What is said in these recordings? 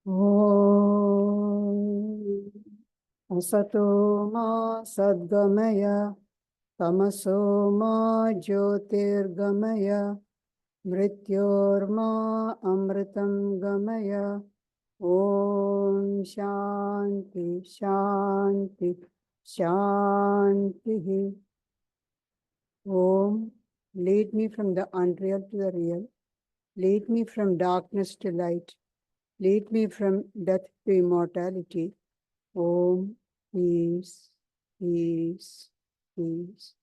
Om Asato ma sadgamaya tamaso ma jyotirgamaya mrityorma amritam gamaya. Om Shanti Shanti Shanti. Om, lead me from the unreal to the real. Lead me from darkness to light. Lead me from death to immortality. Om, peace, peace, peace.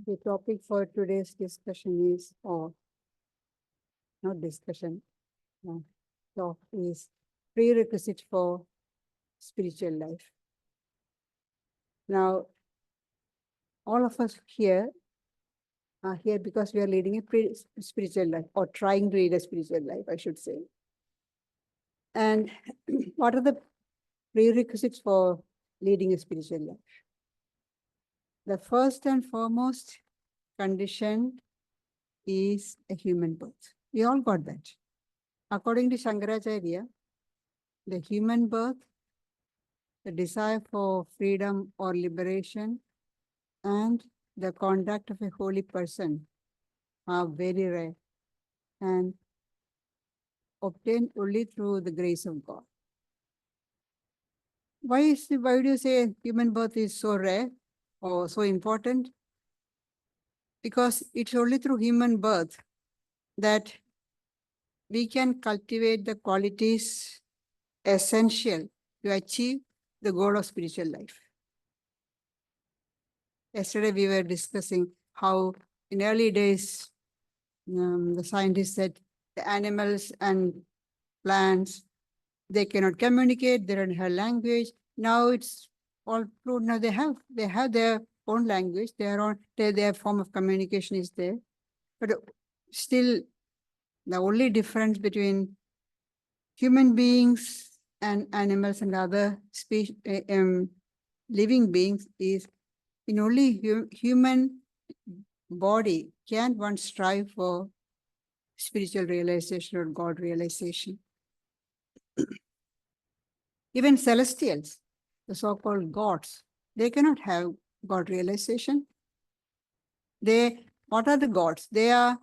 The topic for today's discussion is, or not discussion, no, talk is prerequisite for spiritual life. Now, all of us here are here because we are leading a spiritual life, or trying to lead a spiritual life, I should say. And what are the prerequisites for leading a spiritual life? The first and foremost condition is a human birth. We all got that. According to Shankaracharya, the human birth, the desire for freedom or liberation, and the conduct of a holy person are very rare and obtained only through the grace of God. Why do you say human birth is so rare or so important? Because it's only through human birth that we can cultivate the qualities essential to achieve the goal of spiritual life. Yesterday we were discussing how in early days, the scientists said the animals and plants, they cannot communicate, they don't have language. Now it's all true. Now they have their own language, their form of communication is there. But still, the only difference between human beings and animals and other living beings is in only human body can one strive for spiritual realization or God realization. Even celestials, the so-called gods, they cannot have God realization. What are the gods? They are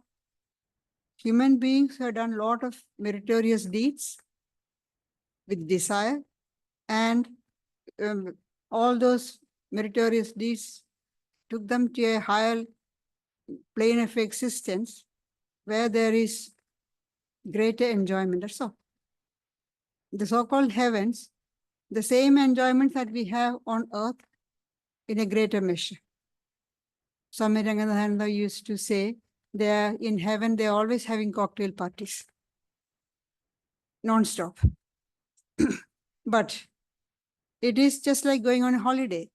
human beings who have done a lot of meritorious deeds with desire, and all those meritorious deeds took them to a higher plane of existence where there is greater enjoyment. That's all. The so-called heavens, the same enjoyment that we have on earth in a greater measure. Swami Ranganathananda used to say, they're in heaven, they're always having cocktail parties, non-stop. But it is just like going on a holiday.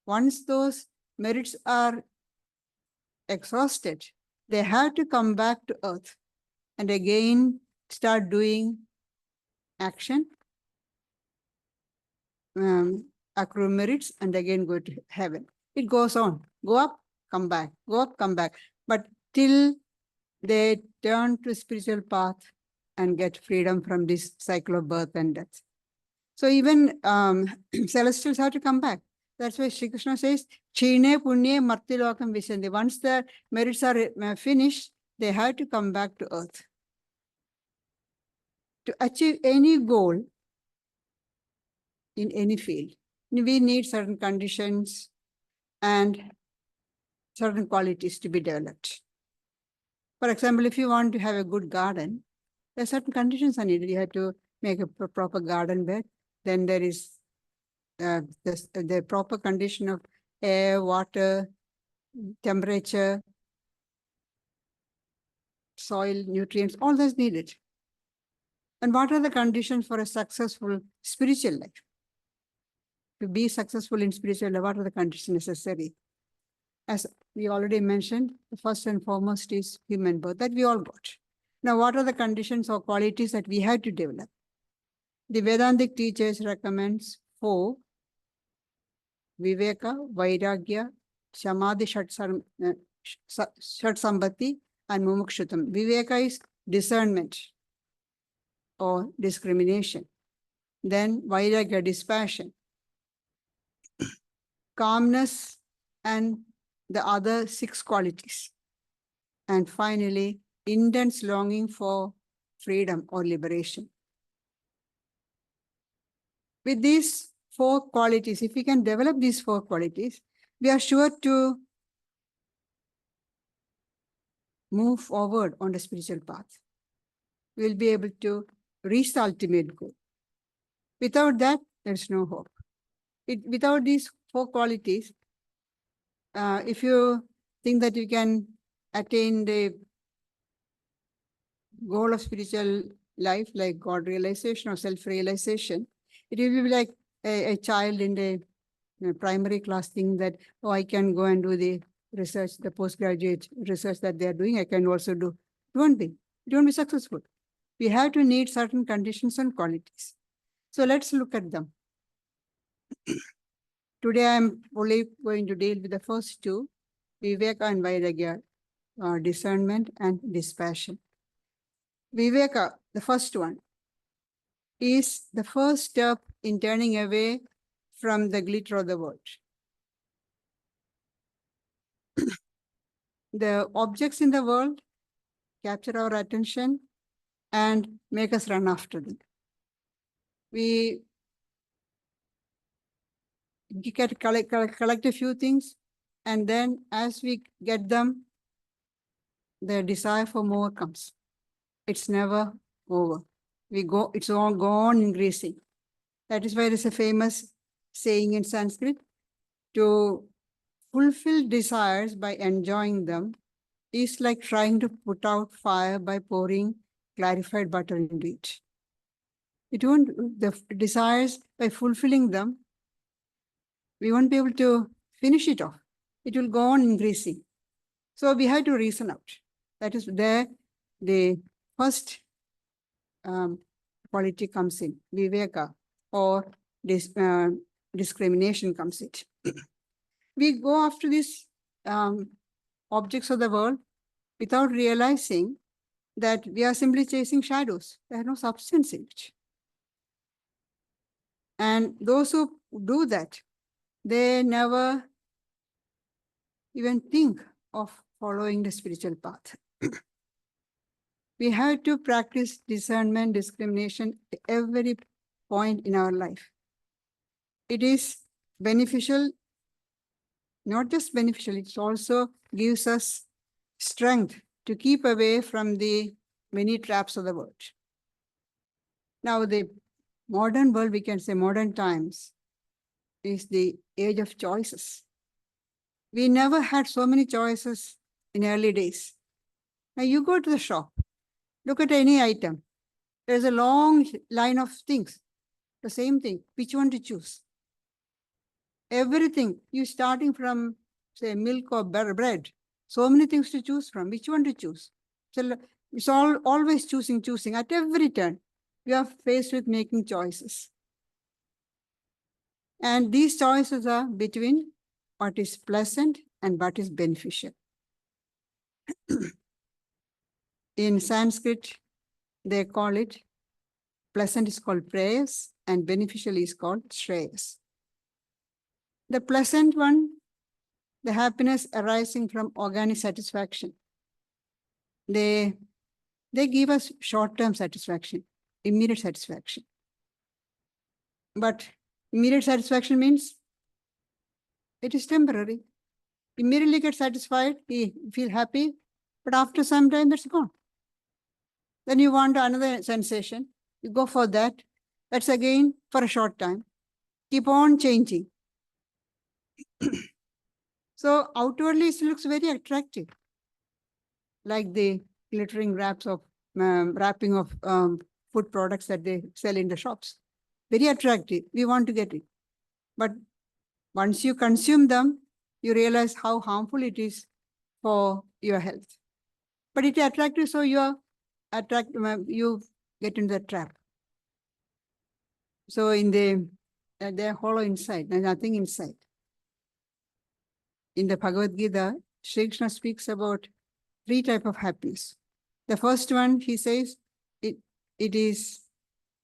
Once those merits are exhausted, they have to come back to earth and again start doing action, accrue merits, and again go to heaven. It goes on. Go up, come back. Go up, come back. But till they turn to spiritual path and get freedom from this cycle of birth and death. So even celestials have to come back. That's why Sri Krishna says, Chine Punye Martilokam Vishanti. Once the merits are finished, they have to come back to earth. To achieve any goal in any field, we need certain conditions and certain qualities to be developed. For example, if you want to have a good garden, there are certain conditions are needed. You have to make a proper garden bed. Then there is the proper condition of air, water, temperature, soil, nutrients, all that's needed. And what are the conditions for a successful spiritual life? To be successful in spiritual life, what are the conditions necessary? As we already mentioned, the first and foremost is human birth, that we all got. Now, what are the conditions or qualities that we have to develop? The Vedantic teachers recommends 4: Viveka, Vairagya, Samadhi, Shat Sambhati, and mumukshutam. Viveka is discernment or discrimination. Then vairagya, dispassion, calmness, and the other 6 qualities. And finally, intense longing for freedom or liberation. With these 4 qualities, if we can develop these 4 qualities, we are sure to move forward on the spiritual path. We will be able to reach the ultimate goal. Without that, there's no hope. Without these 4 qualities, if you think that you can attain the goal of spiritual life, like God realization or self-realization, it will be like a child in the primary class thing that, oh, I can go and do the research, the postgraduate research that they are doing, I can also do. It won't be. It won't be successful. We have to need certain conditions and qualities. So let's look at them. Today, I'm only going to deal with the first 2, Viveka and Vairagya, discernment and dispassion. Viveka, the first one, is the first step in turning away from the glitter of the world. The objects in the world capture our attention and make us run after them. We collect a few things, and then as we get them, the desire for more comes. It's never over. It's all gone increasing. That is why there's a famous saying in Sanskrit, to fulfill desires by enjoying them is like trying to put out fire by pouring clarified butter into it. The desires, by fulfilling them, we won't be able to finish it off. It will go on increasing. So we have to reason out. That is there the first quality comes in, Viveka, or discrimination comes in. We go after these objects of the world without realizing that we are simply chasing shadows. There is no substance in it. And those who do that, they never even think of following the spiritual path. We have to practice discernment, discrimination at every point in our life. It is beneficial, not just beneficial, it also gives us strength to keep away from the many traps of the world. Now, the modern world, we can say modern times, is the age of choices. We never had so many choices in early days. Now you go to the shop, look at any item. There's a long line of things, the same thing, which one to choose? Everything, you starting from, say, milk or bread, so many things to choose from, which one to choose? So it's always choosing. At every turn, we are faced with making choices. And these choices are between what is pleasant and what is beneficial. In Sanskrit, they call it, pleasant is called prayas and beneficial is called shreyas. The pleasant one, the happiness arising from organic satisfaction. They give us short-term satisfaction, immediate satisfaction. But immediate satisfaction means it is temporary. Immediately get satisfied, you feel happy, but after some time that's gone. Then you want another sensation, you go for that. That's again for a short time. Keep on changing. So outwardly it looks very attractive, like the glittering wrapping of food products that they sell in the shops. Very attractive. We want to get it. But once you consume them, you realize how harmful it is for your health. But it is attractive, so you get into the trap. So they're hollow inside, there's nothing inside. In the Bhagavad Gita, Sri Krishna speaks about three types of happiness. The first one, he says, it is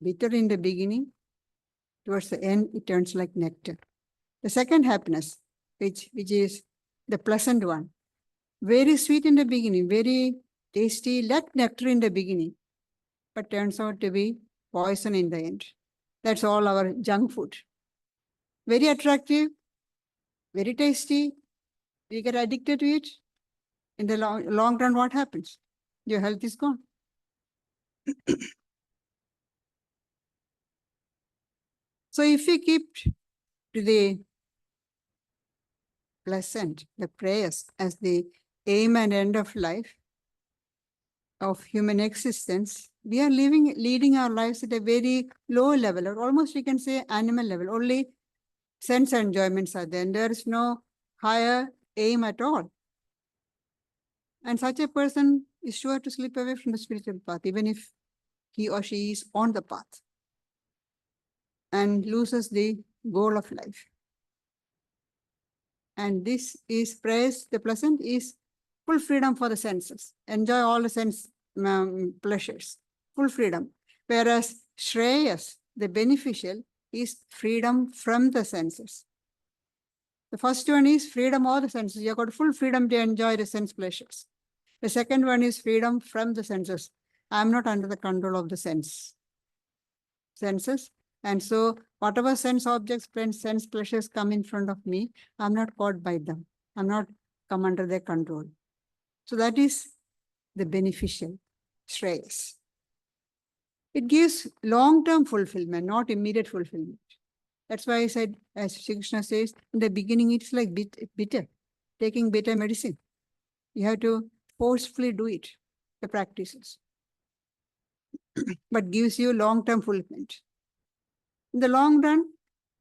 bitter in the beginning. Towards the end, it turns like nectar. The second happiness, which is the pleasant one, very sweet in the beginning, very tasty, like nectar in the beginning, but turns out to be poison in the end. That's all our junk food. Very attractive, very tasty. We get addicted to it. In the long run, what happens? Your health is gone. So if we keep to the pleasant, the prayers as the aim and end of life, of human existence, we are leading our lives at a very low level, or almost we can say animal level. Only sense enjoyments are there, and there is no higher aim at all. And such a person is sure to slip away from the spiritual path, even if he or she is on the path, and loses the goal of life. And this is praise, the pleasant is full freedom for the senses. Enjoy all the sense pleasures, full freedom. Whereas Shreyas, the beneficial, is freedom from the senses. The first one is freedom of the senses. You've got full freedom to enjoy the sense pleasures. The second one is freedom from the senses. I'm not under the control of the senses. And so whatever sense objects, sense pleasures come in front of me, I'm not caught by them. I'm not come under their control. So that is the beneficial Shreyas. It gives long-term fulfillment, not immediate fulfillment. That's why I said, as Shri Krishna says, in the beginning, it's like bitter, taking bitter medicine. You have to forcefully do it, the practices. But gives you long-term fulfillment. In the long run,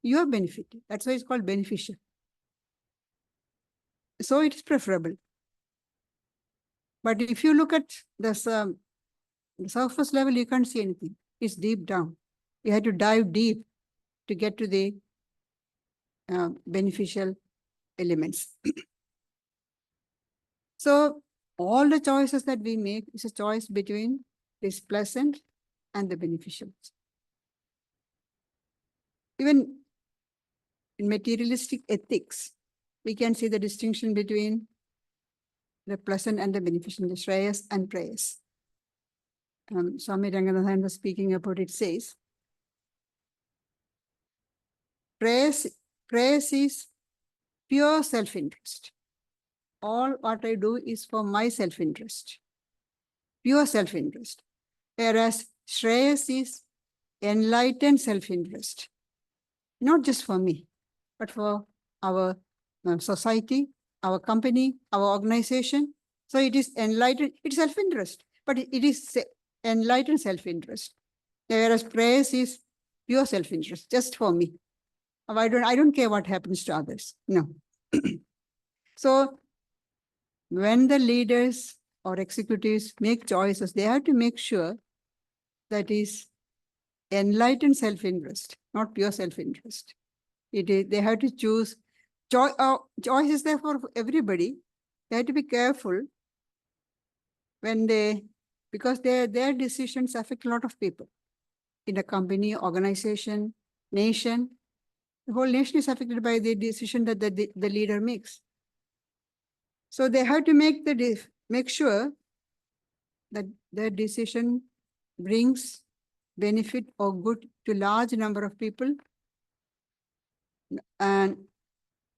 you are benefited. That's why it's called beneficial. So it is preferable. But if you look at the surface level, you can't see anything. It's deep down. You have to dive deep to get to the beneficial elements. So all the choices that we make is a choice between this pleasant and the beneficial. Even in materialistic ethics, we can see the distinction between the pleasant and the beneficial, the Shreyas and prayers. Swami Ranganathan was speaking about it, says, prayers is pure self-interest. All what I do is for my self-interest, pure self-interest. Whereas Shreyas is enlightened self-interest, not just for me, but for our society, our company, our organization. So it is enlightened, it's self-interest, but it is enlightened self-interest. Whereas praise is pure self-interest, just for me. I don't care what happens to others. No. So when the leaders or executives make choices, they have to make sure that is enlightened self-interest, not pure self-interest. They have to choose. Choice is there for everybody. They have to be careful when because their decisions affect a lot of people in a company, organization, nation. The whole nation is affected by the decision that the leader makes. So they have to make sure that their decision brings benefit or good to large number of people and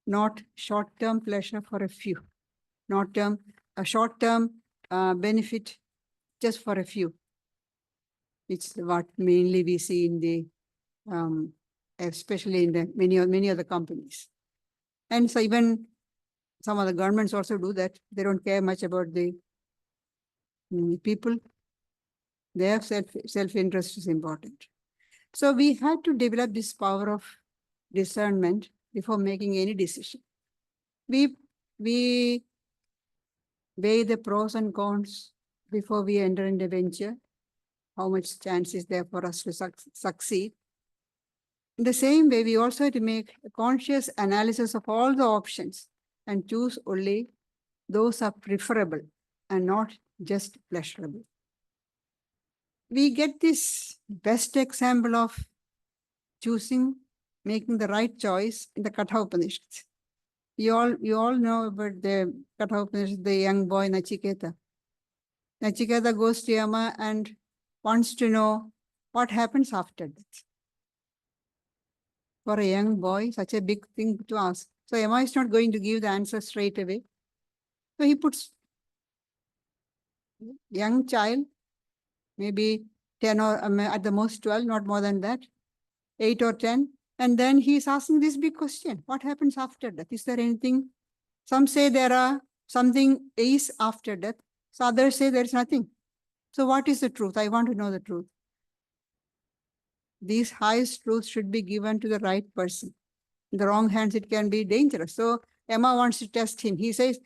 not short-term pleasure for a few, a short-term benefit just for a few. It's what mainly we see in the, especially in the many other companies. And so even some of the governments also do that. They don't care much about the people. Their self-interest is important. So we had to develop this power of discernment before making any decision. We weigh the pros and cons before we enter into venture. How much chance is there for us to succeed? In the same way, we also have to make a conscious analysis of all the options and choose only those are preferable and not just pleasurable. We get this best example of choosing, making the right choice in the Katha Upanishads. You all know about the Katha Upanishad, the young boy Nachiketa. Nachiketa goes to Yama and wants to know what happens after death. For a young boy, such a big thing to ask. So Yama is not going to give the answer straight away. So he puts young child, maybe 10 or at the most 12, not more than that, 8 or 10. And then he's asking this big question. What happens after death? Is there anything? Some say there are something is after death. So others say there's nothing. So what is the truth? I want to know the truth. These highest truths should be given to the right person. In the wrong hands, it can be dangerous. So Emma wants to test him. He says,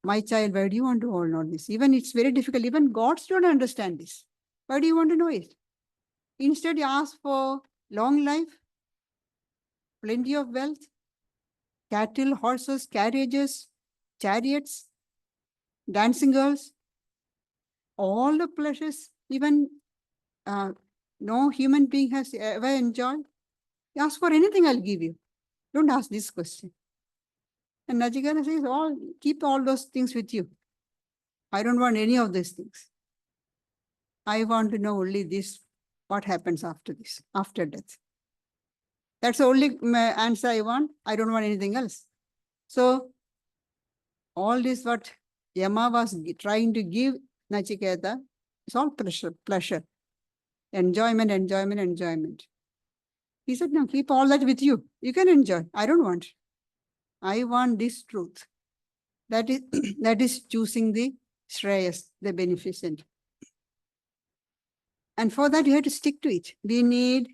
my child, why do you want to all know this? Even it's very difficult. Even gods don't understand this. Why do you want to know it? Instead, you ask for long life, plenty of wealth, cattle, horses, carriages, chariots, dancing girls, all the pleasures, even no human being has ever enjoyed. You ask for anything, I'll give you. Don't ask this question. And Nachiketa says, keep all those things with you. I don't want any of these things. I want to know only this, what happens after this, after death. That's the only answer I want. I don't want anything else. So all this what Yama was trying to give Nachiketa is all pleasure, enjoyment, enjoyment, enjoyment. He said, no, keep all that with you. You can enjoy. I don't want. I want this truth. That is, that is choosing the Shreyas, the beneficent. And for that, you have to stick to it. We need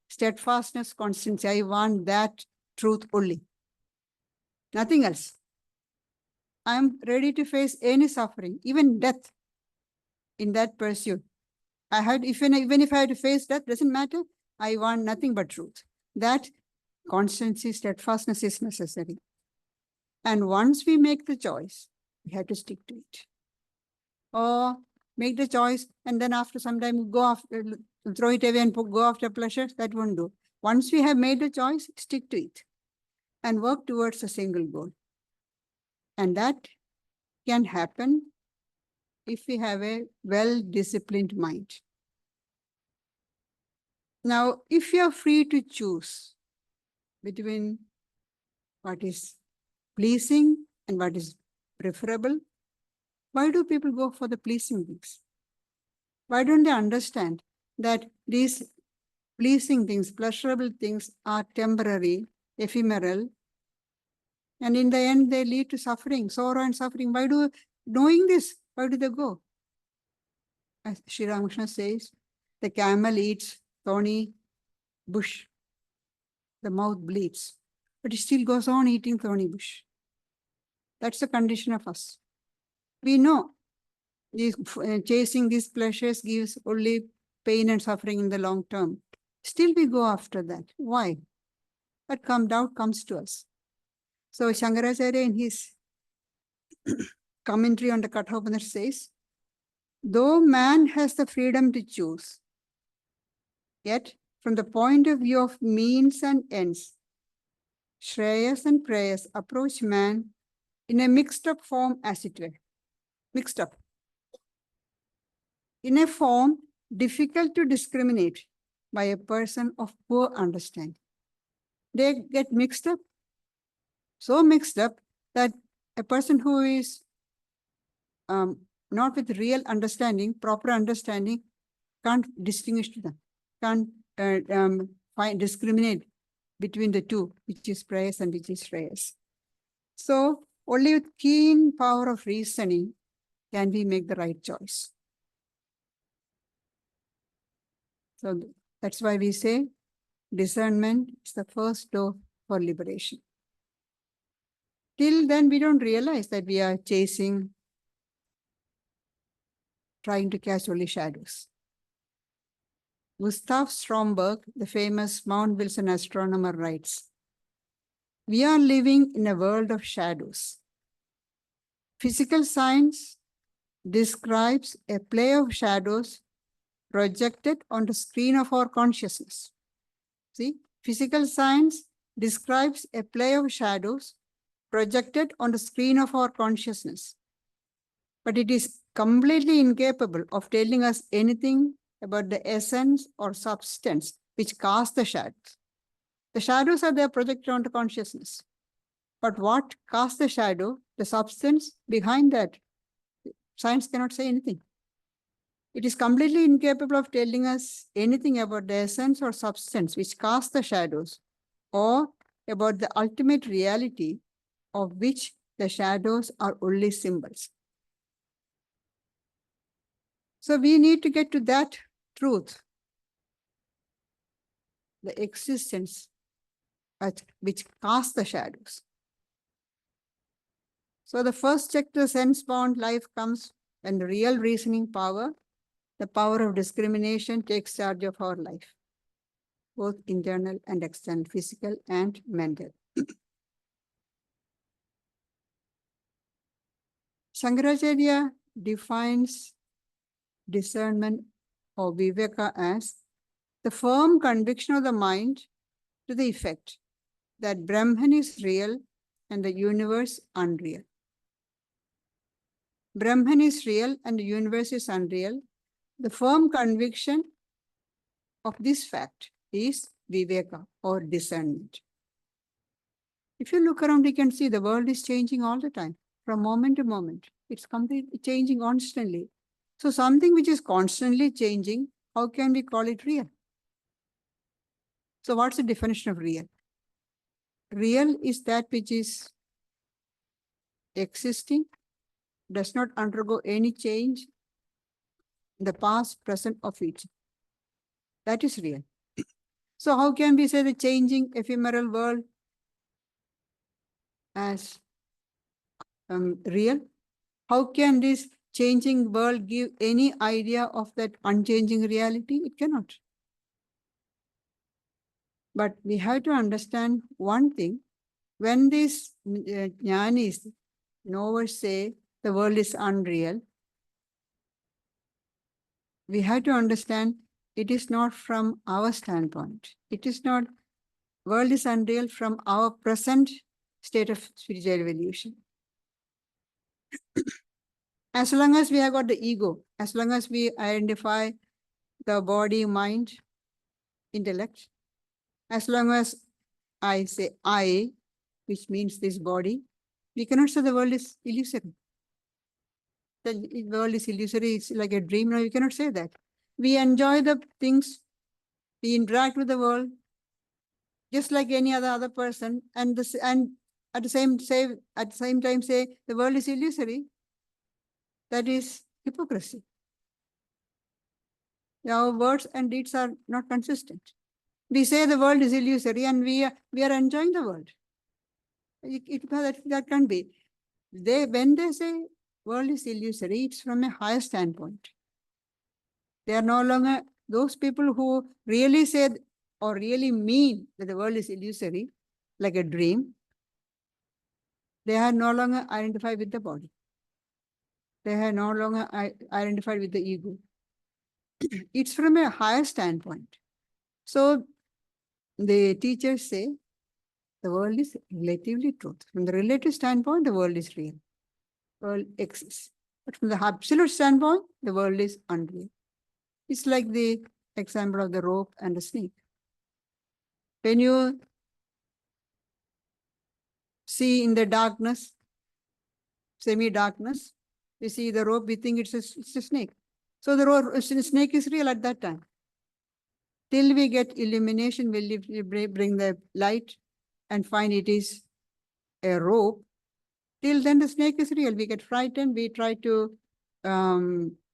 steadfastness, constancy. I want that truth only. Nothing else. I'm ready to face any suffering, even death, in that pursuit. Even if I had to face death, doesn't matter. I want nothing but truth. That constancy, steadfastness is necessary. And once we make the choice, we have to stick to it. Or make the choice and then after some time go after, throw it away and go after pleasure. That won't do. Once we have made the choice, stick to it and work towards a single goal. And that can happen if we have a well-disciplined mind. Now, if you are free to choose between what is pleasing and what is preferable, why do people go for the pleasing things? Why don't they understand that these pleasing things, pleasurable things are temporary, ephemeral, and in the end they lead to suffering, sorrow and suffering? Knowing this, why do they go? As Sri Ramakrishna says, the camel eats thorny bush, the mouth bleeds, but it still goes on eating thorny bush. That's the condition of us. We know chasing these pleasures gives only pain and suffering in the long term. Still we go after that. Why? That doubt comes to us. So Shankaracharya in his commentary on the Katha Upanishad says, though man has the freedom to choose, yet from the point of view of means and ends, Shreyas and Prayas approach man in a mixed up form, as it were. Mixed up. In a form difficult to discriminate by a person of poor understanding. They get mixed up, so mixed up that a person who is not with real understanding, proper understanding, can't distinguish to them, can't discriminate between the two, which is prayers and which is Shreyas. So only with keen power of reasoning can we make the right choice. So that's why we say discernment is the first door for liberation. Till then, we don't realize that we are trying to catch only shadows. Gustav Stromberg, the famous Mount Wilson astronomer, writes, we are living in a world of shadows. Physical science describes a play of shadows projected on the screen of our consciousness. See, physical science describes a play of shadows projected on the screen of our consciousness. But it is completely incapable of telling us anything about the essence or substance which casts the shadows. The shadows are there projected onto consciousness. But what casts the shadow, the substance behind that, science cannot say anything. It is completely incapable of telling us anything about the essence or substance which casts the shadows, or about the ultimate reality of which the shadows are only symbols. So we need to get to that truth, the existence which casts the shadows. So the first check to sense-bound life comes when the real reasoning power, the power of discrimination, takes charge of our life, both internal and external, physical and mental. Shankaracharya defines discernment or Viveka as the firm conviction of the mind to the effect that Brahman is real and the universe unreal. Brahman is real and the universe is unreal. The firm conviction of this fact is Viveka or discernment. If you look around, you can see the world is changing all the time, from moment to moment. It's completely changing constantly. So something which is constantly changing, how can we call it real? So what's the definition of real? Real is that which is existing, does not undergo any change in the past, present, or future. That is real. So how can we say the changing ephemeral world as real? How can this changing world give any idea of that unchanging reality? It cannot. But we have to understand one thing. When these jnanis, knowers, say the world is unreal, we have to understand it is not from our standpoint. It is not, world is unreal from our present state of spiritual evolution. As long as we have got the ego, as long as we identify the body, mind, intellect, as long as I say I, which means this body, we cannot say the world is illusory. The world is illusory, it's like a dream. No, you cannot say that. We enjoy the things, we interact with the world, just like any other person, and at the same time say the world is illusory. That is hypocrisy. Our words and deeds are not consistent. We say the world is illusory and we are enjoying the world. That can't be. When they say world is illusory, it's from a higher standpoint. They are no longer those people who really said or really mean that the world is illusory, like a dream. They are no longer identified with the body. They are no longer identified with the ego. It's from a higher standpoint. So the teachers say the world is relatively truth. From the relative standpoint, the world is real. The world exists. But from the absolute standpoint, the world is unreal. It's like the example of the rope and the snake. When you see in the darkness, semi-darkness, you see the rope, we think it's a snake. So the snake is real at that time. Till we get illumination, we bring the light and find it is a rope. Till then the snake is real. We get frightened, we try to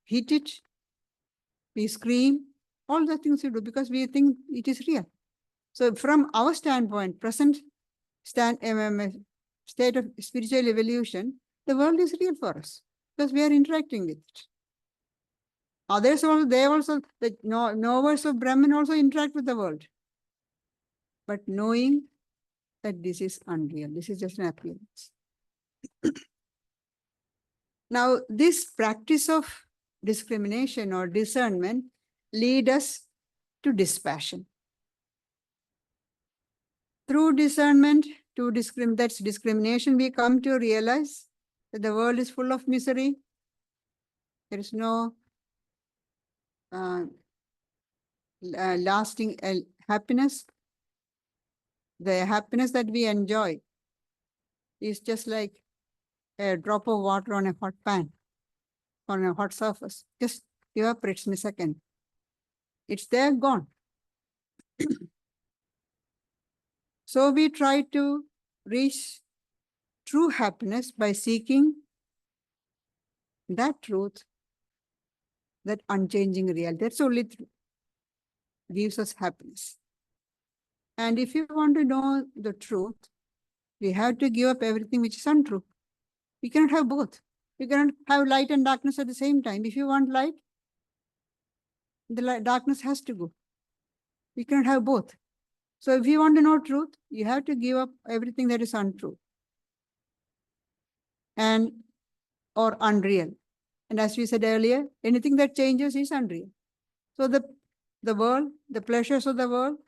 hit it, we scream, all the things we do because we think it is real. So from our standpoint, present state of spiritual evolution, the world is real for us because we are interacting with it. Others also, the knowers of Brahman also interact with the world. But knowing that this is unreal, this is just an appearance. Now, this practice of discrimination or discernment lead us to dispassion. Through discernment, that's discrimination, we come to realize that the world is full of misery. There is no lasting happiness. The happiness that we enjoy is just like a drop of water on a hot pan, on a hot surface. Just evaporates in a second. It's there, gone. So we try to reach true happiness by seeking that truth, that unchanging reality. That's only gives us happiness. And if you want to know the truth, we have to give up everything which is untrue. We cannot have both. We cannot have light and darkness at the same time. If you want light, the darkness has to go. We cannot have both. So if you want to know truth, you have to give up everything that is untrue and or unreal. And as we said earlier, anything that changes is unreal. So the world, the pleasures of the world,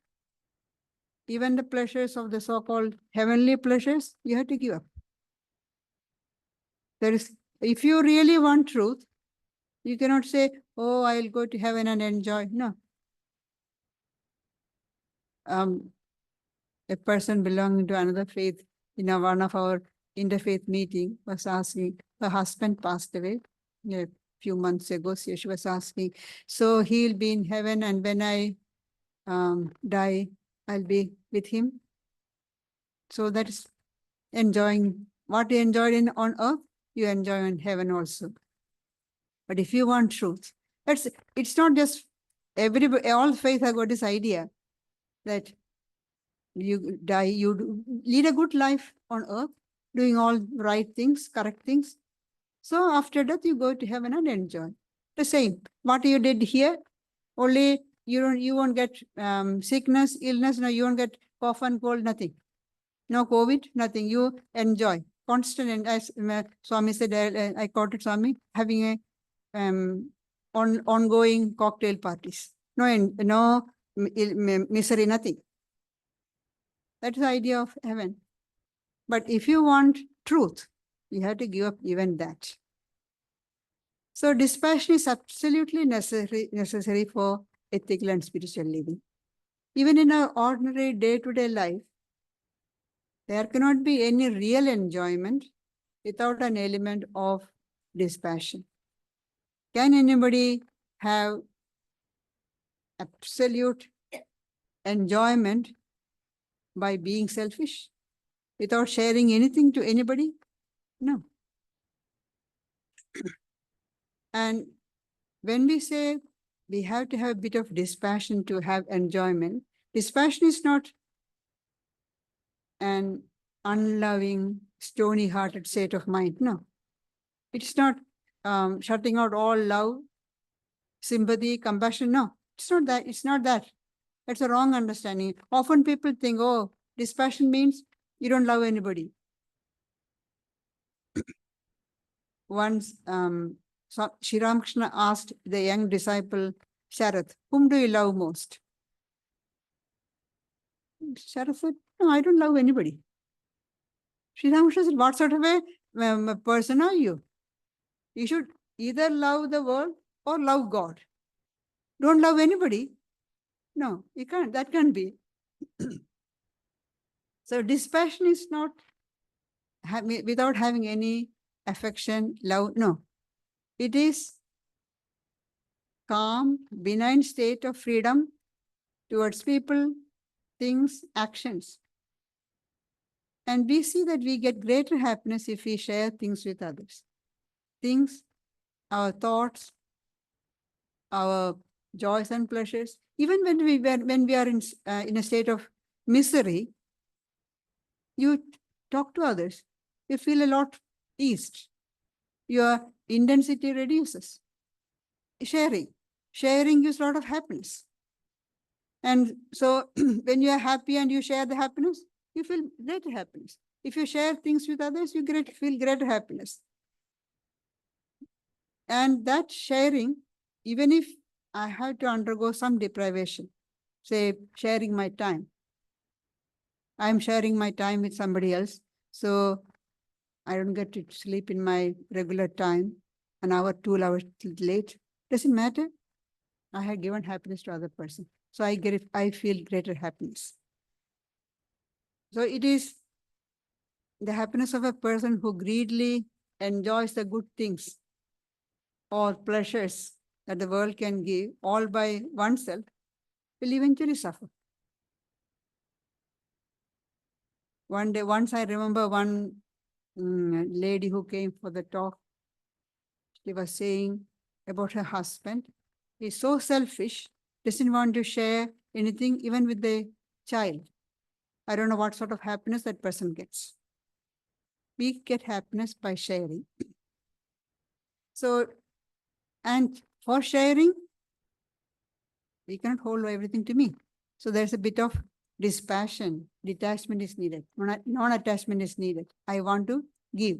even the pleasures of the so-called heavenly pleasures, you have to give up. If you really want truth, you cannot say, oh, I'll go to heaven and enjoy. No. A person belonging to another faith in one of our interfaith meeting was asking, her husband passed away a few months ago. So she was asking, so he'll be in heaven, and when I die, I'll be with him. So that is enjoying what you enjoyed on earth, you enjoy in heaven also. But if you want truth, it's not just everybody, all faith have got this idea that you die, lead a good life on earth, doing all right things, correct things. So after death, you go to heaven and enjoy. The same, what you did here, only you won't get sickness, illness, no, you won't get cough and cold, nothing. No COVID, nothing. You enjoy. Constant, and as Swami said, I quoted Swami, having a ongoing cocktail parties. No misery, nothing. That's the idea of heaven. But if you want truth, you have to give up even that. So dispassion is absolutely necessary for ethical and spiritual living. Even in our ordinary day-to-day life, there cannot be any real enjoyment without an element of dispassion. Can anybody have absolute enjoyment by being selfish without sharing anything to anybody? No. And when we say we have to have a bit of dispassion to have enjoyment, dispassion is not an unloving, stony-hearted state of mind. No. It's not shutting out all love, sympathy, compassion. No, it's not that. It's not that. That's a wrong understanding. Often people think, oh, dispassion means you don't love anybody. Once Sri Ramakrishna asked the young disciple, Sharath, whom do you love most? Sharath said, no, I don't love anybody. Sri Ramakrishna said, what sort of a person are you? You should either love the world or love God. Don't love anybody. No, you can't. That can't be. So dispassion is not without having any affection, love. No, it is calm, benign state of freedom towards people, things, actions. And we see that we get greater happiness if we share things with others. Things, our thoughts, our joys and pleasures. Even when we are in a state of misery, you talk to others, you feel a lot eased. Your intensity reduces. Sharing gives a lot of happiness. And so when you are happy and you share the happiness, you feel greater happiness. If you share things with others, you feel greater happiness. And that sharing, even if I have to undergo some deprivation, say sharing my time, I'm sharing my time with somebody else, so I don't get to sleep in my regular time, an hour, 2 hours late. Doesn't matter. I have given happiness to other person. So I feel greater happiness. So it is the happiness of a person who greedily enjoys the good things or pleasures that the world can give all by oneself will eventually suffer. Once I remember one lady who came for the talk, she was saying about her husband. He's so selfish, doesn't want to share anything even with the child. I don't know what sort of happiness that person gets. We get happiness by sharing. So, and for sharing, we cannot hold everything to me. So there's a bit of dispassion, detachment is needed, non-attachment is needed. I want to give.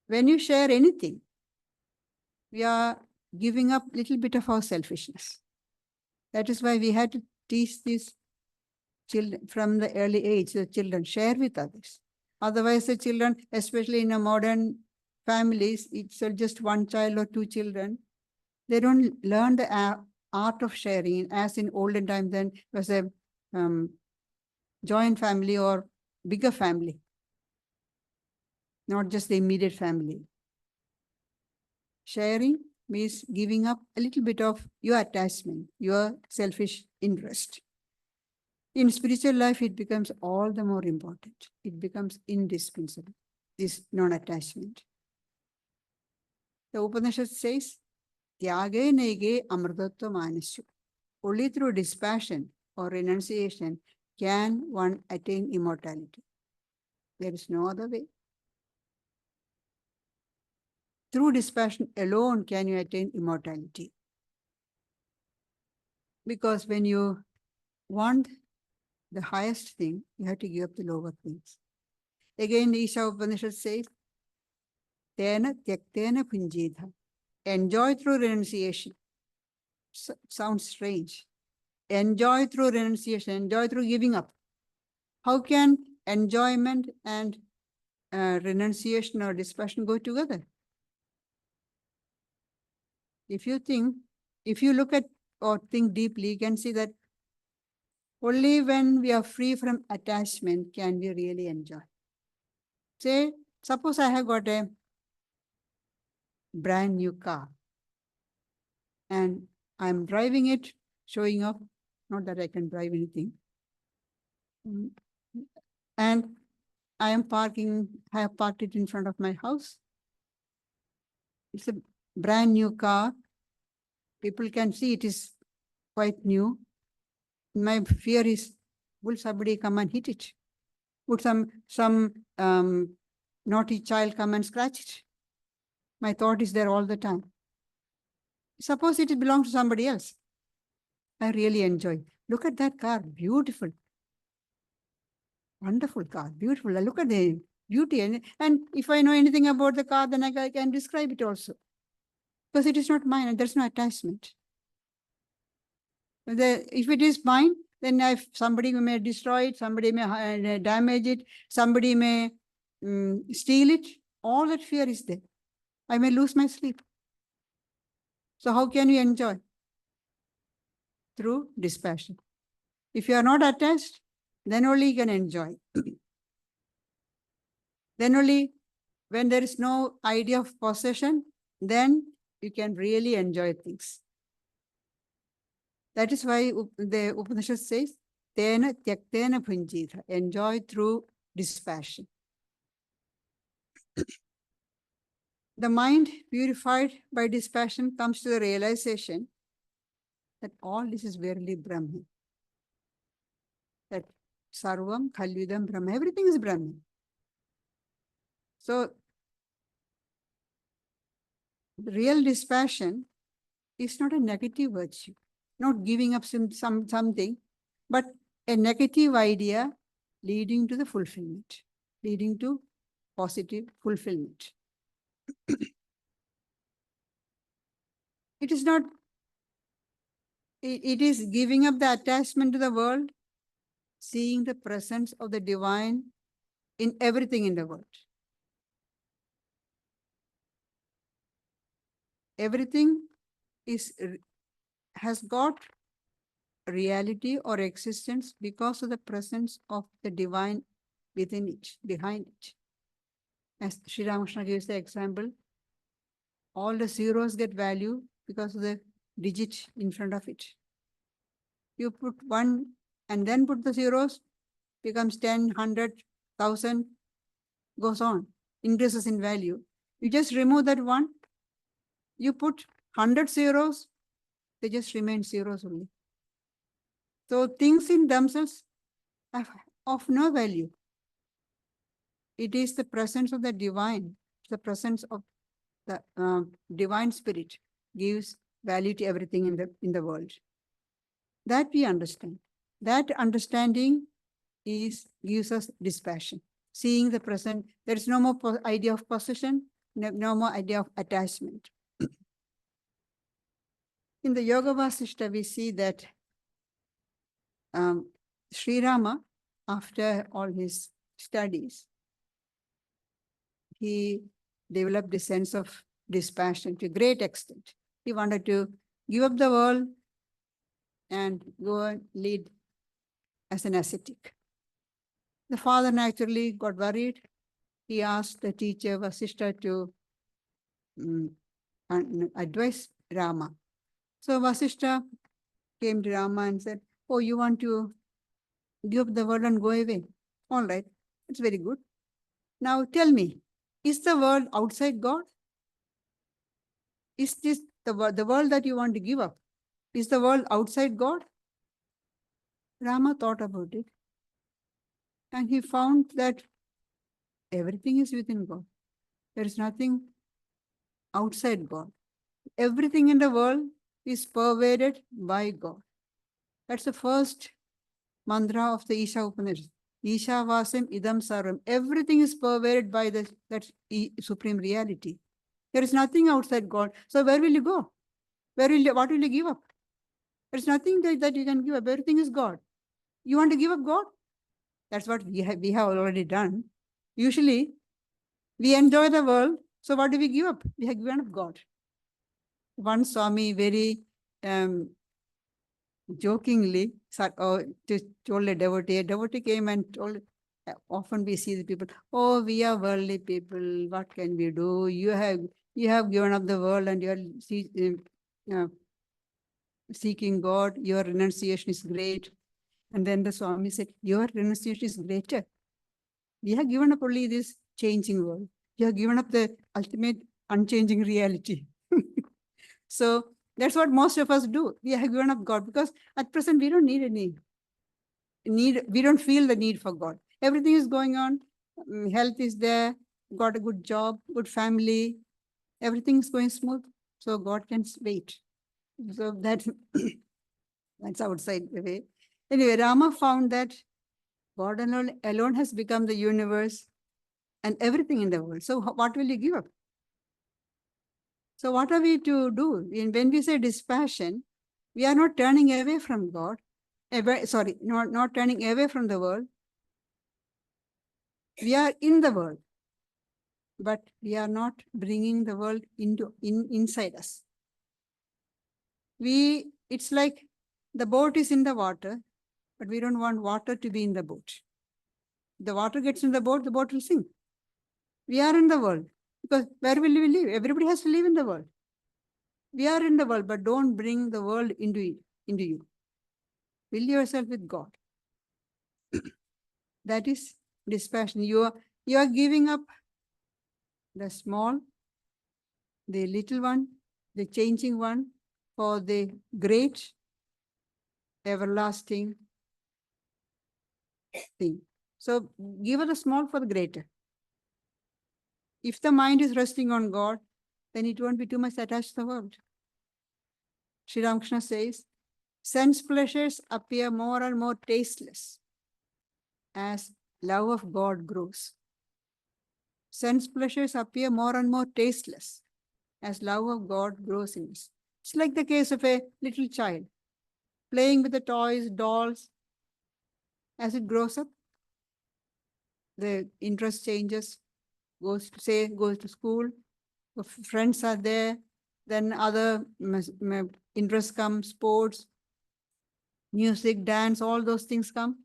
When you share anything, we are giving up a little bit of our selfishness. That is why we had to teach these children from the early age, the children share with others. Otherwise, the children, especially in a modern families, it's just one child or two children. They don't learn the art of sharing. As in olden times, then it was a joint family or bigger family, not just the immediate family. Sharing means giving up a little bit of your attachment, your selfish interest. In spiritual life, it becomes all the more important. It becomes indispensable, this non-attachment. The Upanishad says, Tyage nege amrtatva manasya. Only through dispassion or renunciation can one attain immortality. There is no other way. Through dispassion alone can you attain immortality. Because when you want the highest thing, you have to give up the lower things. Again, the Isha Upanishad says, Tena tyaktena punjidha. Enjoy through renunciation. Sounds strange. Enjoy through renunciation, enjoy through giving up. How can enjoyment and renunciation or dispassion go together? If you look at or think deeply, you can see that only when we are free from attachment can we really enjoy. Say, suppose I have got a brand new car and I'm driving it, showing off, not that I can drive anything. And I have parked it in front of my house. It's a brand new car. People can see it is quite new. My fear is, will somebody come and hit it? Would some naughty child come and scratch it? My thought is there all the time. Suppose it belongs to somebody else. I really enjoy. Look at that car, beautiful. Wonderful car, beautiful. Look at the beauty. And if I know anything about the car, then I can describe it also. Because it is not mine and there's no attachment. If it is mine, then if somebody may destroy it, somebody may damage it, somebody may steal it, all that fear is there. I may lose my sleep. So how can you enjoy? Through dispassion. If you are not attached, then only you can enjoy. Then only when there is no idea of possession, then you can really enjoy things. That is why the Upanishad says, Tena tyaktena punjitha, enjoy through dispassion. The mind purified by dispassion comes to the realization that all this is verily Brahman. That Sarvam Khalvidam Brahma, everything is Brahman. So, real dispassion is not a negative virtue, not giving up something, but a negative idea leading to the fulfillment, leading to positive fulfillment. It is not, it is giving up the attachment to the world, seeing the presence of the divine in everything in the world. Everything has got reality or existence because of the presence of the divine within it, behind it. As Sri Ramakrishna gives the example, all the zeros get value because of the digit in front of it. You put one and then put the zeros, becomes 10, 100, 1,000, goes on, increases in value. You just remove that one, you put 100 zeros, they just remain zeros only. So things in themselves are of no value. It is the presence of the divine, the presence of the divine spirit gives value to everything in the world. That we understand. That understanding gives us dispassion. Seeing the present, there is no more idea of possession, no more idea of attachment. In the Yoga Vasishta, we see that Sri Rama, after all his studies, he developed a sense of dispassion to a great extent. He wanted to give up the world and go and lead as an ascetic. The father naturally got worried. He asked the teacher Vasishta to advise Rama. So Vasishta came to Rama and said, "Oh, you want to give up the world and go away? All right, it's very good. Now tell me, is the world outside God? Is this the world that you want to give up? Is the world outside God?" Rama thought about it and he found that everything is within God. There is nothing outside God. Everything in the world is pervaded by God. That's the first mantra of the Isha Upanishad. Isha Vasam Idam Sarvam. Everything is pervaded by that supreme reality. There is nothing outside God. So where will you go? What will you give up? There's nothing that you can give up. Everything is God. You want to give up God? That's what we have already done. Usually, we enjoy the world. So what do we give up? We have given up God. One Swami very jokingly told a devotee came and told, often we see the people, "Oh, we are worldly people. What can we do? You have given up the world and you are seeking God. Your renunciation is great." And then the Swami said, "Your renunciation is greater. We have given up only this changing world. You have given up the ultimate unchanging reality." So that's what most of us do. We have given up God because at present we don't need any need. We don't feel the need for God. Everything is going on. Health is there. Got a good job, good family. Everything is going smooth. So God can wait. So that's outside the way. Anyway, Rama found that God alone has become the universe and everything in the world. So what will you give up? So what are we to do? When we say dispassion, we are not turning away from God. Not turning away from the world. We are in the world, but we are not bringing the world inside us. It's like the boat is in the water, but we don't want water to be in the boat. The water gets in the boat will sink. We are in the world because where will we live? Everybody has to live in the world. We are in the world, but don't bring the world into you. Fill yourself with God. That is dispassion. You are giving up the small, the little one, the changing one for the great, everlasting thing. So give up the small for the greater. If the mind is resting on God, then it won't be too much attached to the world. Sri Ramakrishna says, sense pleasures appear more and more tasteless as love of God grows. Sense pleasures appear more and more tasteless as love of God grows in us. It's like the case of a little child playing with the toys, dolls. As it grows up, the interest changes, goes to school, friends are there, then other interests come, sports, music, dance, all those things come.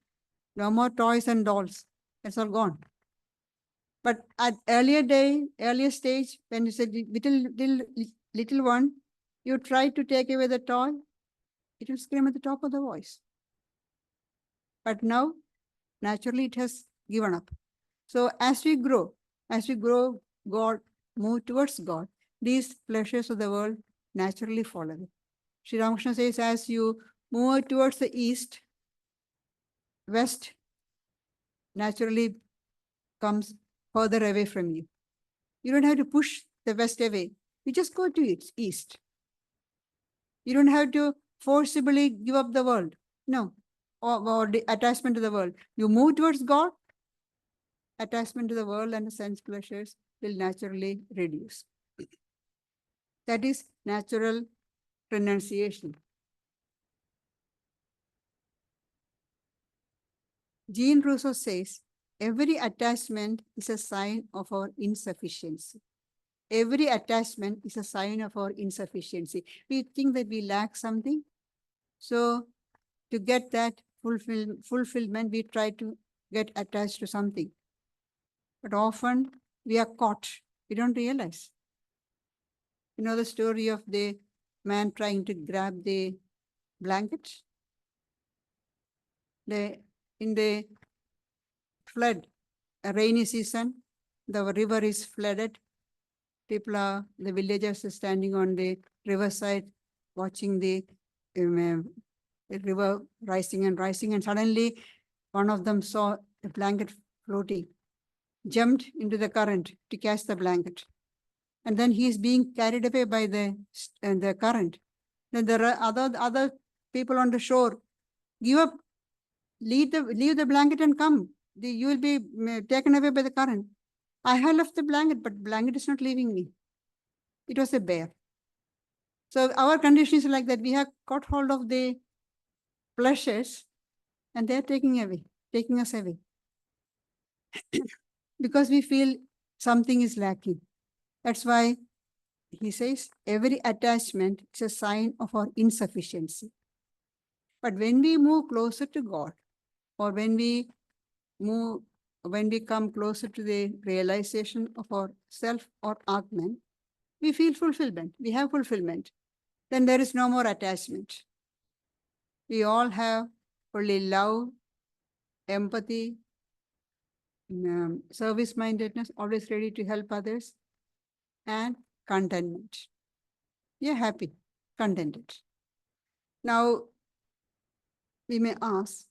No more toys and dolls. It's all gone. But at earlier stage, when you said little one, you try to take away the toy, it will scream at the top of the voice. But now, naturally, it has given up. So as we grow, God, move towards God, these pleasures of the world naturally fall away. Sri Ramakrishna says, as you move towards the east, west naturally comes further away from you. You don't have to push the west away. You just go to its east. You don't have to forcibly give up the world. No. Or the attachment to the world. You move towards God, attachment to the world and the sense pleasures will naturally reduce. That is natural renunciation. Jean Rousseau says, every attachment is a sign of our insufficiency. Every attachment is a sign of our insufficiency. We think that we lack something. So to get that fulfillment, we try to get attached to something. But often we are caught. We don't realize. You know the story of the man trying to grab the blanket? In the flood, a rainy season, the river is flooded. The villagers are standing on the riverside watching the river rising and rising, and suddenly one of them saw a blanket floating, jumped into the current to catch the blanket. And then he is being carried away by the current. Then there are other people on the shore. Give up, leave the blanket and come. You will be taken away by the current. I have left the blanket, but blanket is not leaving me. It was a bear. So our condition is like that. We have caught hold of the pleasures and they're taking us away. Because we feel something is lacking. That's why he says every attachment is a sign of our insufficiency. But when we move closer to God, or when we come closer to the realization of our self or Atman, we feel fulfillment. We have fulfillment. Then there is no more attachment. We all have only love, empathy, service-mindedness, always ready to help others, and contentment. We are happy, contented. Now, we may ask,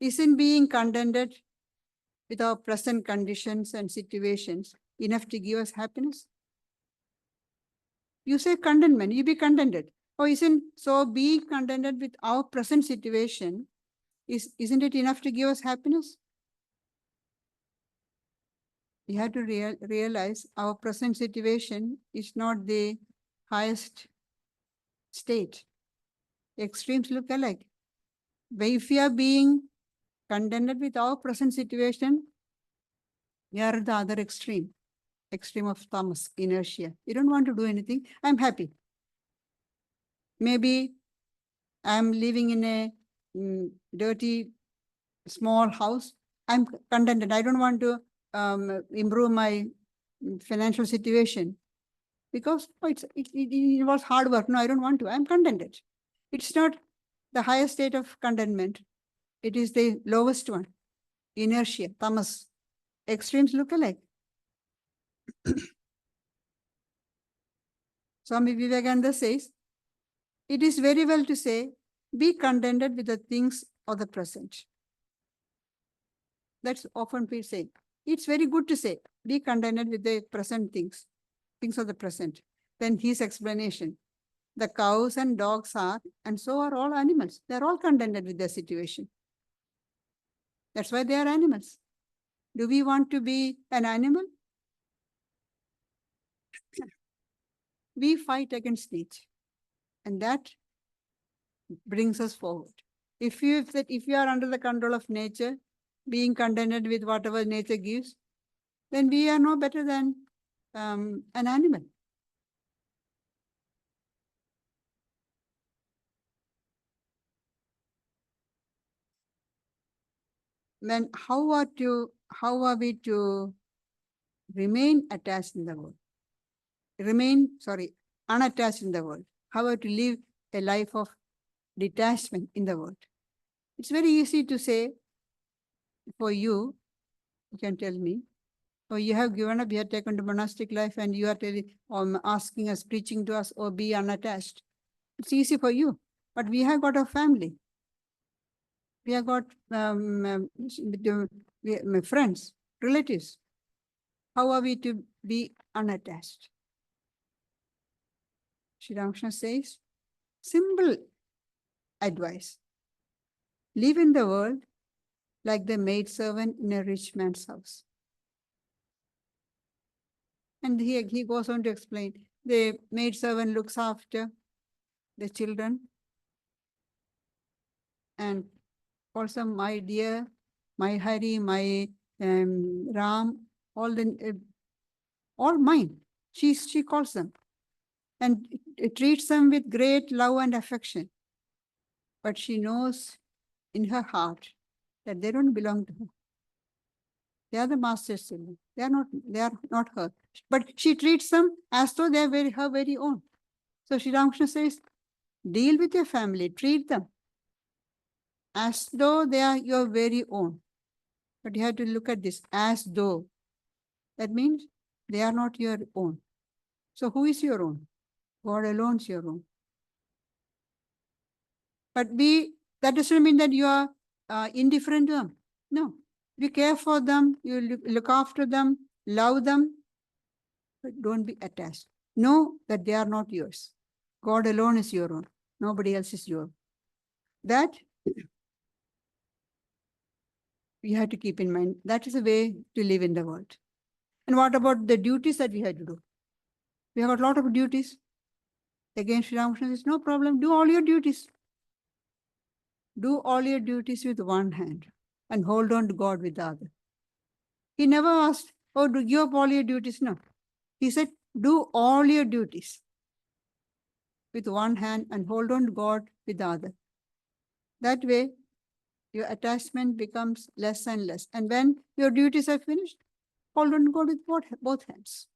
isn't being contented with our present conditions and situations enough to give us happiness? You say contentment, you be contented. Or isn't so being contented with our present situation, isn't it enough to give us happiness? We have to realize our present situation is not the highest state. Extremes look alike. But if we are being contented with our present situation, we are at the other extreme of tamas, inertia. You don't want to do anything. I'm happy. Maybe I'm living in a dirty, small house. I'm contented. I don't want to improve my financial situation because it involves hard work. No, I don't want to. I'm contented. It's not the highest state of contentment. It is the lowest one. Inertia, tamas. Extremes look alike. Swami Vivekananda says, it is very well to say, be contented with the things of the present. That's often we say. It's very good to say, be contented with the present things of the present. Then his explanation, the cows and dogs are, and so are all animals. They're all contented with their situation. That's why they are animals. Do we want to be an animal? We fight against nature. And that brings us forward. If you are under the control of nature, being contented with whatever nature gives, then we are no better than an animal. Then how are we to remain attached in the world? Unattached in the world. How are we to live a life of detachment in the world? It's very easy to say for you can tell me, or you have given up, you have taken to monastic life and you are asking us, preaching to us, or be unattached. It's easy for you, but we have got a family. We have got friends, relatives. How are we to be unattached? Sri Ramakrishna says, simple advice. Live in the world like the maidservant in a rich man's house. And he goes on to explain, the maidservant looks after the children. And also my dear, my Hari, my Ram, all mine. She calls them and treats them with great love and affection. But she knows in her heart that they don't belong to her. They are the master's children. They are not her. But she treats them as though they are her very own. So Sri Ramakrishna says, deal with your family, treat them as though they are your very own. But you have to look at this, as though. That means they are not your own. So who is your own? God alone is your own. But that doesn't mean that you are indifferent to them. No. You care for them, you look after them, love them, but don't be attached. Know that they are not yours. God alone is your own. Nobody else is yours. That you have to keep in mind. That is a way to live in the world. And what about the duties that we have to do? We have a lot of duties. Again, Sri Ramakrishna says, no problem, do all your duties. Do all your duties with one hand and hold on to God with the other. He never asked, oh, do give up all your duties. No. He said, do all your duties with one hand and hold on to God with the other. That way, your attachment becomes less and less. And when your duties are finished, hold on to God with both hands.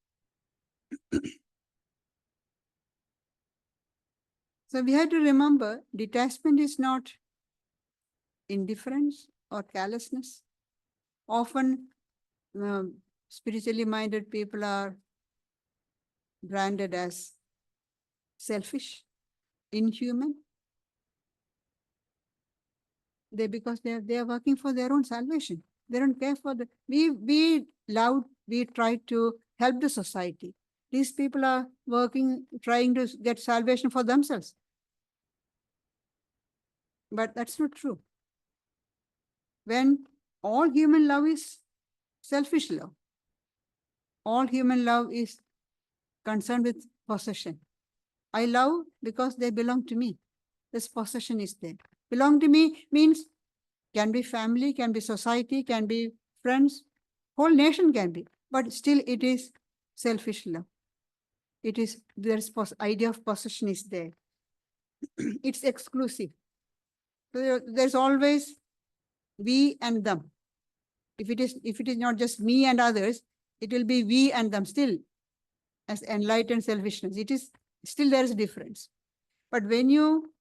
So we have to remember, detachment is not indifference or callousness. Often, spiritually minded people are branded as selfish, inhuman. Because they are working for their own salvation. They don't care for we try to help the society. These people are trying to get salvation for themselves. But that's not true. When all human love is selfish love, all human love is concerned with possession. I love because they belong to me. This possession is there. Belong to me means can be family, can be society, can be friends, whole nation can be, but still it is selfish love. There's idea of possession is there. It's exclusive. So there's always we and them. If it is not just me and others, it will be we and them still as enlightened selfishness. It is still there is a difference. But when you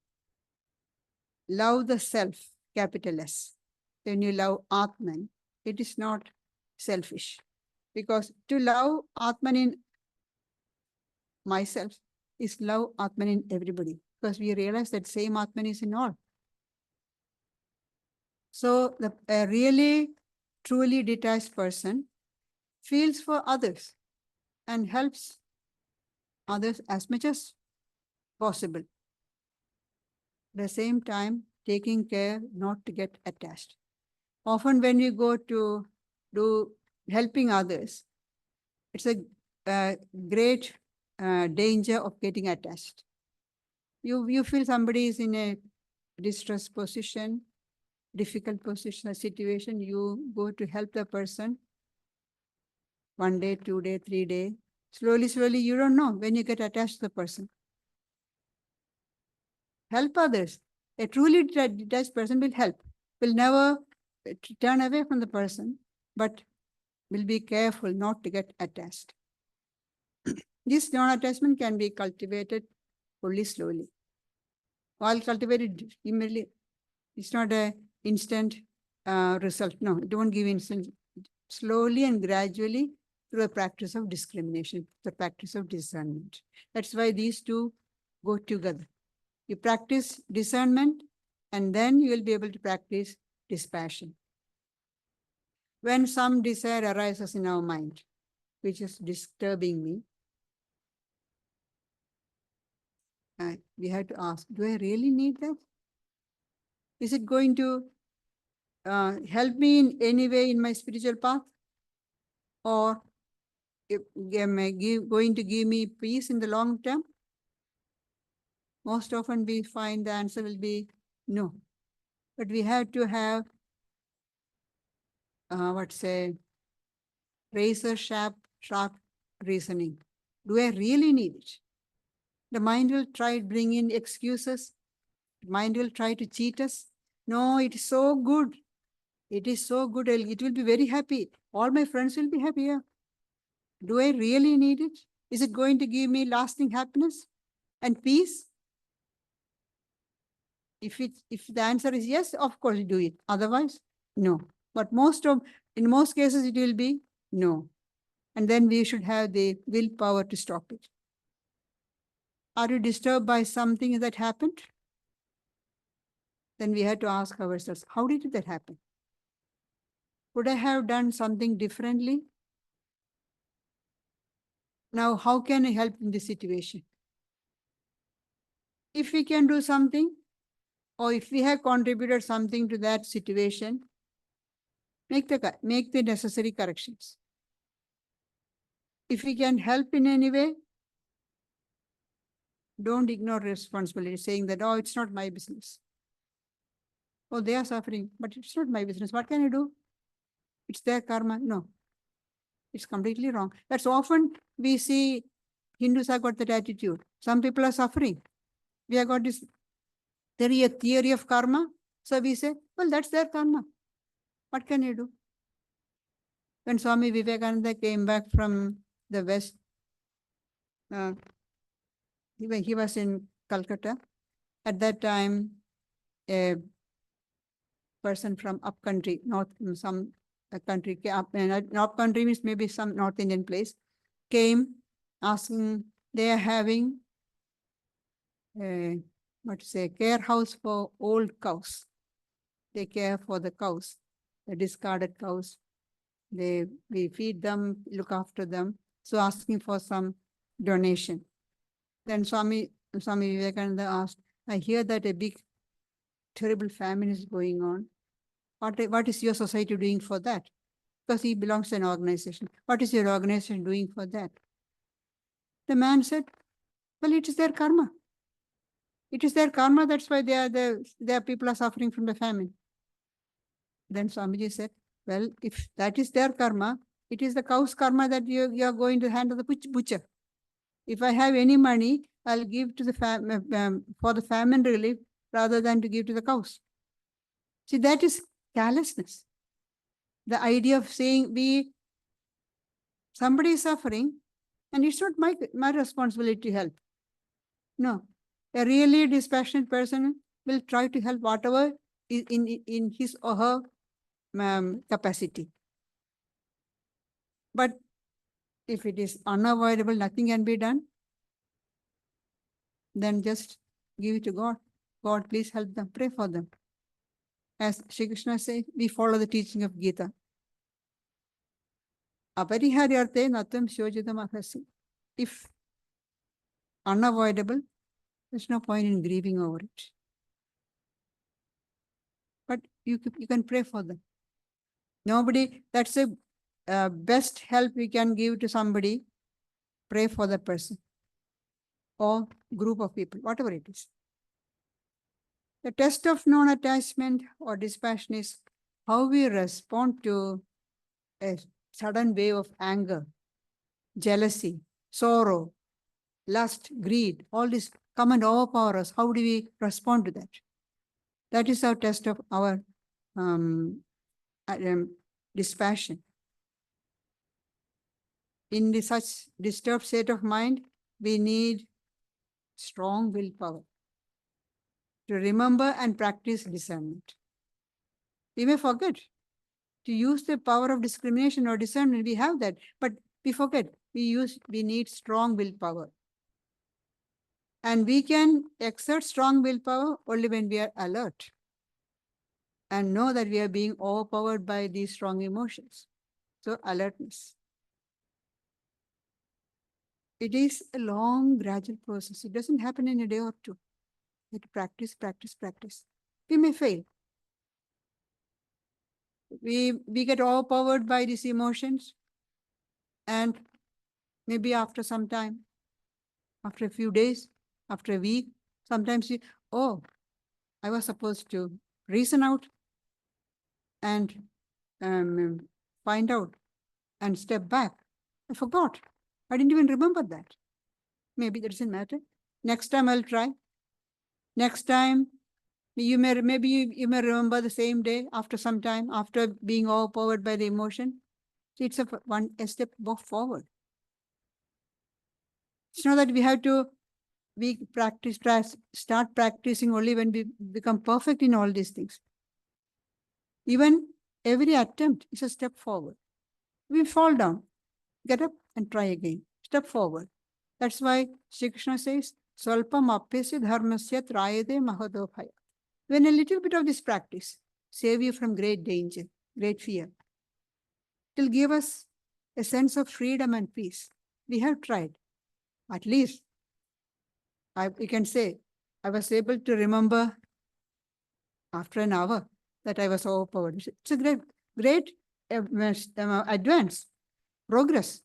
love the self, capital S, when you love Atman, it is not selfish. Because to love Atman in myself is love Atman in everybody. Because we realize that same Atman is in all. So a really, truly detached person feels for others and helps others as much as possible. At the same time, taking care not to get attached. Often when we go to do helping others, it's a great danger of getting attached. You feel somebody is in a distressed position, difficult position or situation, you go to help the person. 1 day, 2 day, 3 day. Slowly, you don't know when you get attached to the person. Help others. A truly detached person will help, will never turn away from the person, but will be careful not to get attached. This non-attachment can be cultivated only slowly. While cultivated immediately, it's not an instant result. No, it won't give instant. Slowly and gradually through the practice of discrimination, the practice of discernment. That's why these two go together. You practice discernment and then you will be able to practice dispassion. When some desire arises in our mind, which is disturbing me, we have to ask, do I really need that? Is it going to help me in any way in my spiritual path? Or going to give me peace in the long term? Most often we find the answer will be no. But we have to have, razor sharp reasoning. Do I really need it? The mind will try to bring in excuses. The mind will try to cheat us. No, it is so good. It is so good. It will be very happy. All my friends will be happy. Yeah. Do I really need it? Is it going to give me lasting happiness and peace? If the answer is yes, of course do it. Otherwise, no. But in most cases, it will be no. And then we should have the willpower to stop it. Are you disturbed by something that happened? Then we have to ask ourselves, how did that happen? Would I have done something differently? Now, how can I help in this situation? If we can do something, or if we have contributed something to that situation, make the necessary corrections. If we can help in any way, don't ignore responsibility, saying that, oh, it's not my business. Oh, they are suffering, but it's not my business. What can I do? It's their karma. No, it's completely wrong. That's often we see Hindus have got that attitude. Some people are suffering. We have got this theory of karma. So we say, well, that's their karma. What can you do? When Swami Vivekananda came back from the West, he was in Calcutta. At that time, a person from up country, some country, up country means maybe some North Indian place, came asking, they are having a care house for old cows. They care for the cows, the discarded cows. We feed them, look after them. So asking for some donation. Then Swami Vivekananda asked, I hear that a big, terrible famine is going on. What is your society doing for that? Because he belongs to an organization. What is your organization doing for that? The man said, well, it is their karma. It is their karma, that's why their people are suffering from the famine. Then Swamiji said, well, if that is their karma, it is the cow's karma that you are going to hand to the butcher. If I have any money, I'll give to the for the famine relief rather than to give to the cows. See, that is carelessness. The idea of saying somebody is suffering and it's not my responsibility to help. No, a really dispassionate person will try to help whatever is in his or her capacity. But if it is unavoidable, nothing can be done, then just give it to God. God, please help them, pray for them. As Shri Krishna says, we follow the teaching of Gita. Apariharyarte natam shojitam ahasi. If unavoidable, there's no point in grieving over it. But you can pray for them. That's the best help we can give to somebody. Pray for the person. or group of people, whatever it is. The test of non-attachment or dispassion is how we respond to a sudden wave of anger, jealousy, sorrow, lust, greed, all this come and overpower us. How do we respond to that? That is our test of our dispassion. In such disturbed state of mind, we need strong willpower to remember and practice discernment. We may forget to use the power of discrimination or discernment. We have that, but we forget. We need strong willpower. And we can exert strong willpower only when we are alert and know that we are being overpowered by these strong emotions. So alertness. It is a long, gradual process. It doesn't happen in a day or two. You have to practice, practice, practice. We may fail. We get overpowered by these emotions, and maybe after some time, after a few days, after a week, sometimes I was supposed to reason out and find out and step back. I forgot. I didn't even remember that. Maybe that doesn't matter. Next time I'll try. Next time, you may remember the same day after some time, after being overpowered by the emotion. It's a step forward. It's not that we have to start practicing only when we become perfect in all these things. Even every attempt is a step forward. We fall down, get up and try again. Step forward. That's why Sri Krishna says, Swalpam apyasya dharmasya trayate mahadobhaya. When a little bit of this practice save you from great danger, great fear, it will give us a sense of freedom and peace. We have tried. At least, we can say, I was able to remember after an hour that I was overpowered. It's a great advance, progress,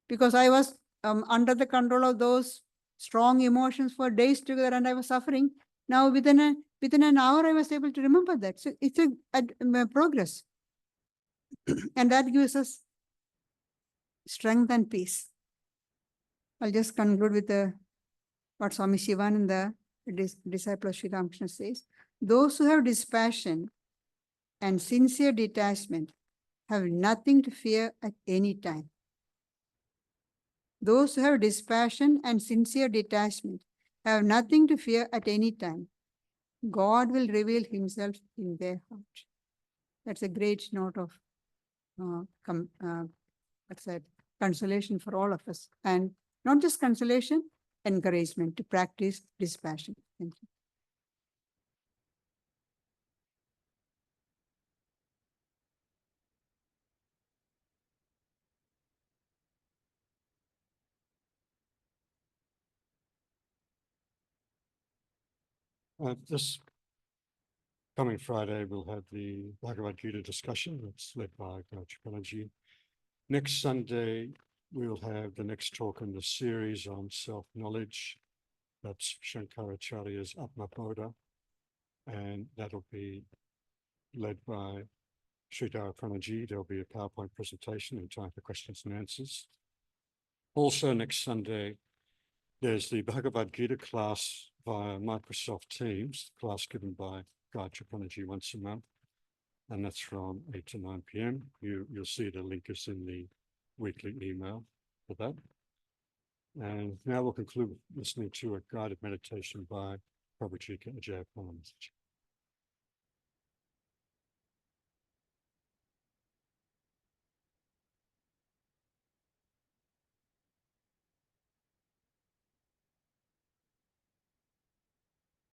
because I was under the control of those strong emotions for days together and I was suffering. Now within an hour, I was able to remember that. So it's a progress. And that gives us strength and peace. I'll just conclude with what Swami Shivananda, the disciple of Sri Ramakrishna, says. Those who have dispassion and sincere detachment have nothing to fear at any time. Those who have dispassion and sincere detachment have nothing to fear at any time. God will reveal himself in their heart. That's a great note of consolation for all of us. And not just consolation, encouragement to practice dispassion. Thank you. This coming Friday, we'll have the Bhagavad Gita discussion that's led by Gayatriprana. Next Sunday, we'll have the next talk in the series on self-knowledge. That's Shankaracharya's Atmabodha, and that'll be led by Sri Gayatriprana. There'll be a PowerPoint presentation and time for questions and answers. Also next Sunday, there's the Bhagavad Gita class via Microsoft Teams, class given by Gayatriprana once a month, and that's from 8 to 9 p.m. You'll see the link is in the weekly email for that. And now we'll conclude listening to a guided meditation by Pravrajika.